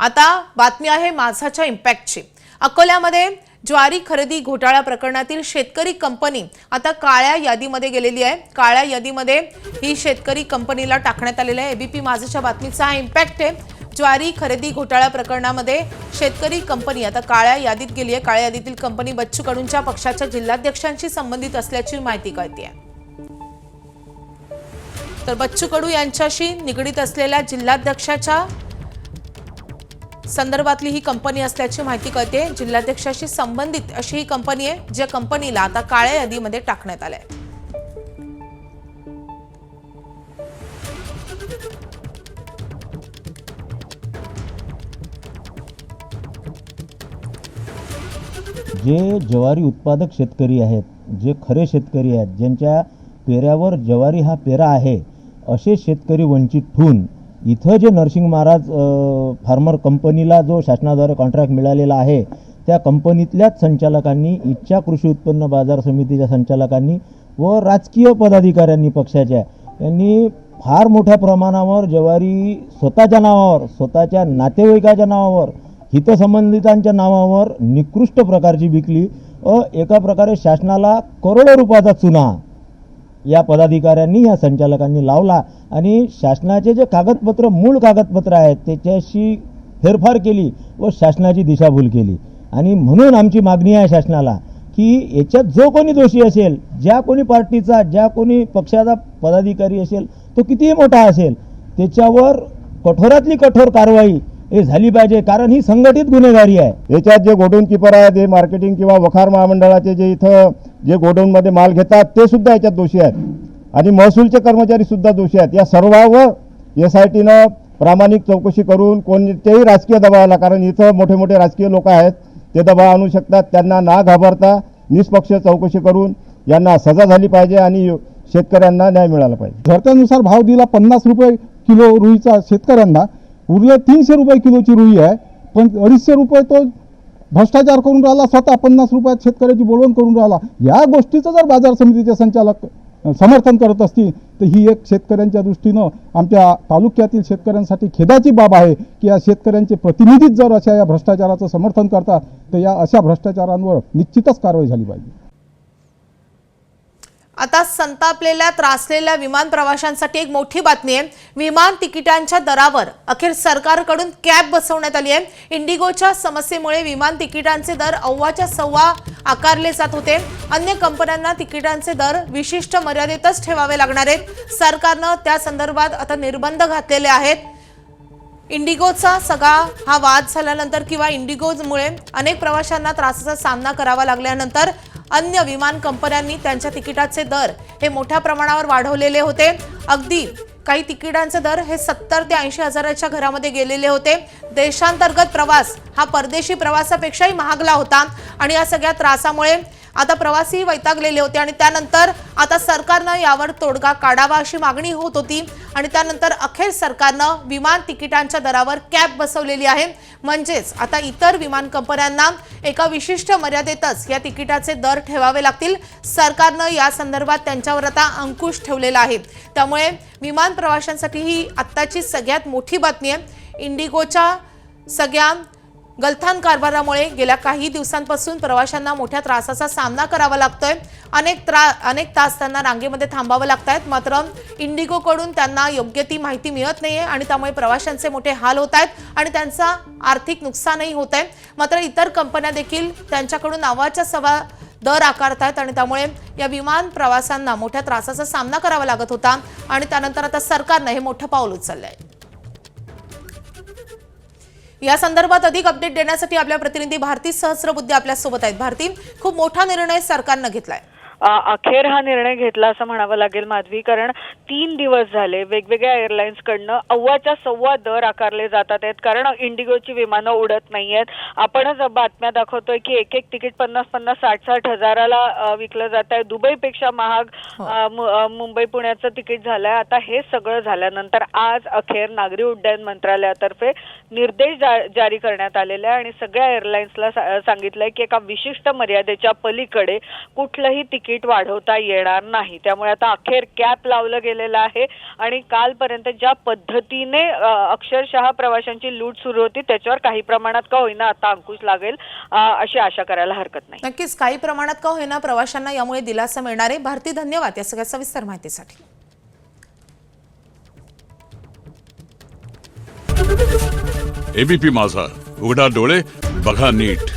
आता बातमी आहे माझाच्या इम्पॅक्टची। अकोल्यामध्ये ज्वारी खरेदी घोटाळा प्रकरणातील शेतकरी कंपनी आता काळ्या यादीमध्ये गेलेली आहे। काळ्या यादीमध्ये ही शेतकरी कंपनीला टाकण्यात आलेली आहे। एबीपी माझाच्या बातमीचा हा इम्पॅक्ट आहे। ज्वारी खरेदी घोटाळा प्रकरणामध्ये शेतकरी कंपनी आता काळ्या यादीत गेली आहे। काळ्या यादीतील कंपनी बच्चू कडूंच्या पक्षाच्या जिल्हाध्यक्षांशी संबंधित असल्याची माहिती कळते। तर बच्चू कडू यांच्याशी निगडीत असलेल्या जिल्हाध्यक्षाच्या संदर्भातली ही कंपनी असल्याची माहिती कळते। जिल्हाध्यक्षाशी संबंधित अशी ही कंपनी आहे, ज्या कंपनीला आता काळ्या यादीमध्ये टाकण्यात आलंय। जे ज्वारी उत्पादक शेतकरी आहेत, जे खरे शेतकरी आहेत, ज्यांच्या पेऱ्यावर ज्वारी हा पेरा आहे, असे शेतकरी वंचित ठेवून इथं जे नरसिंग महाराज फार्मर कंपनीला जो शासनाद्वारे कॉन्ट्रॅक्ट मिळालेला आहे, त्या कंपनीतल्याच संचालकांनी, इच्छा कृषी उत्पन्न बाजार समितीच्या संचालकांनी व राजकीय पदाधिकाऱ्यांनी पक्षाच्या यांनी फार मोठ्या प्रमाणावर ज्वारी स्वतःच्या नावावर, स्वतःच्या नातेवाईकाच्या नावावर, हितसंबंधितांच्या नावावर निकृष्ट प्रकारची विकली। एका प्रकारे शासनाला करोडो रुपयाचा चुना या पदाधिकाऱ्यांनी, या संचालकांनी लावला आणि शासनाचे जे कागदपत्र, मूळ कागदपत्र आहेत, त्याच्याशी फेरफार केली व शासनाची दिशाभूल केली। आणि म्हणून आमची मागणी आहे शासनाला की याच्यात जो कोणी दोषी असेल, ज्या कोणी पार्टीचा, ज्या कोणी पक्षाचा पदाधिकारी असेल, तो कितीही मोठा असेल, त्याच्यावर कठोरातली कठोर कारवाई हे झाली पाहिजे, कारण ही संघटित गुन्हेगारी आहे। याच्यात जे गोडाऊन कीपर आहेत, जे मार्केटिंग किंवा वखार महामंडळाचे जे इथं जे गोडाऊनमध्ये माल घेतात, ते सुद्धा याच्यात दोषी आहेत आणि महसूलचे कर्मचारी सुद्धा दोषी आहेत। या सर्वांवर SITनं प्रामाणिक चौकशी करून कोणत्याही राजकीय दबावाला, कारण इथं मोठे मोठे राजकीय लोक आहेत, ते दबाव आणू शकतात, त्यांना ना घाबरता निष्पक्ष चौकशी करून यांना सजा झाली पाहिजे आणि शेतकऱ्यांना न्याय मिळाला पाहिजे। घरट्यानुसार भाव दिला 50 रुपये किलो रुईचा शेतकऱ्यांना, उरले 300 रुपये किलोची रुई आहे, पण 250 रुपये तो भ्रष्टाचार करून राहिला, स्वतः 50 रुपयात शेतकऱ्याची बोलवण करून राहिला। या गोष्टीचं जर बाजार समितीचे संचालक समर्थन करत असतील तर ही एक शेतकऱ्यांच्या दृष्टीनं आमच्या तालुक्यातील शेतकऱ्यांसाठी खेदाची बाब आहे की या शेतकऱ्यांचे प्रतिनिधीच जर अशा या भ्रष्टाचाराचं समर्थन करतात तर या अशा भ्रष्टाचारांवर निश्चितच कारवाई झाली पाहिजे। आता संतापलेल्या, त्रासलेल्या विमान प्रवाशांसाठी एक मोठी बातमी आहे। विमान तिकिटांच्या दरावर अखेर सरकारकडून कॅप बसवण्यात आली आहे। इंडिगोच्या समस्येमुळे विमान तिकिटांचे दर अव्वाच्या सव्वा आकारले जात होते। अन्य कंपन्यांना तिकिटांचे दर विशिष्ट मर्यादेतच ठेवावे लागणार आहेत। सरकारनं त्या संदर्भात आता निर्बंध घातलेले आहेत। इंडिगोचा सगळा हा वाद झाल्यानंतर किंवा इंडिगोमुळे अनेक प्रवाशांना त्रासाचा सामना करावा लागल्यानंतर अन्य विमान कंपन्यांनी त्यांच्या तिकिटाचे दर हे मोठ्या प्रमाणावर वाढवलेले होते। अगदी काही तिकिटांचे दर हे 70 ते 80 हजाराच्या घरामध्ये गेलेले होते। देशांतर्गत प्रवास हा परदेशी प्रवासापेक्षाही महागला होता आणि या सगळ्या त्रासामुळे आता प्रवासी वैतागलेले होते आणि त्यानंतर आता सरकारनं यावर तोडगा काढावा अशी मागणी होत होती आणि त्यानंतर अखेर सरकारनं विमान तिकिटांच्या दरावर कॅप बसवलेली आहे। म्हणजेच आता इतर विमान कंपन्यांना एका विशिष्ट मर्यादेतच या तिकिटाचे दर ठेवावे लागतील। सरकारनं या संदर्भात त्यांच्यावर आता अंकुश ठेवलेला आहे। त्यामुळे विमान प्रवाशांसाठी ही आत्ताची सगळ्यात मोठी बातमी आहे। इंडिगोच्या सगळ्या गलथान कारभारामुळे गेल्या काही दिवसांपासून प्रवाशांना मोठ्या त्रासाचा सामना करावा लागतोय। अनेक तास त्यांना रांगेमध्ये थांबावं लागतात, मात्र इंडिगोकडून त्यांना योग्य ती माहिती मिळत नाहीये आणि त्यामुळे प्रवाशांचे मोठे हाल होत आहेत आणि त्यांचा आर्थिक नुकसानही होत आहे। मात्र इतर कंपन्या देखील त्यांच्याकडून नावाच्या सव्वा दर आकारतात आणि त्यामुळे या विमान प्रवाशांना मोठ्या त्रासाचा सामना करावा लागत होता आणि त्यानंतर आता सरकारने हे मोठं पाऊल उचललंय। या संदर्भात अधिक अपडेट देण्यासाठी आपल्या प्रतिनिधी भारती सहस्रबुद्धे आपल्या सोबत आहेत। भारती, खूप मोठा निर्णय सरकारने घेतलाय। अखेर हा निर्णय घेतला असं म्हणावं लागेल माधवी, कारण 3 दिवस झाले वेगवेगळ्या एअरलाइन्सकडनं अव्वाच्या सव्वा दर आकारले जातात आहेत, कारण इंडिगोची विमानं उडत नाहीयेत। आपणच बातम्या दाखवतोय की एक तिकीट 50-50, 60-60 हजाराला विकलं जात आहे। दुबईपेक्षा महाग मुंबई पुण्याचं तिकीट झालंय। आता हे सगळं झाल्यानंतर आज अखेर नागरी उड्डयन मंत्रालयातर्फे निर्देश जारी करण्यात आलेले आहे आणि सगळ्या एअरलाइन्सला सांगितलंय की एका विशिष्ट मर्यादेच्या पलीकडे कुठलंही तिकीट वाढवता येणार नाही. त्यामुळे आता अखेर कॅप लावलं गेलेलं आहे आणि कालपर्यंत ज्या पद्धतीने अक्षरशः प्रवाशांची लूट सुरू होती त्याच्यावर काही प्रमाणात का होईना आता अंकुश लागेल अशी आशा करायला हरकत नाही. नक्कीच काही प्रमाणात का होईना प्रवाशांना यामुळे दिलासा मिळणार आहे. भारती, धन्यवाद या सगळ्या सविस्तर माहितीसाठी. एबीपी माझा, उघडा डोळे बघा नीट.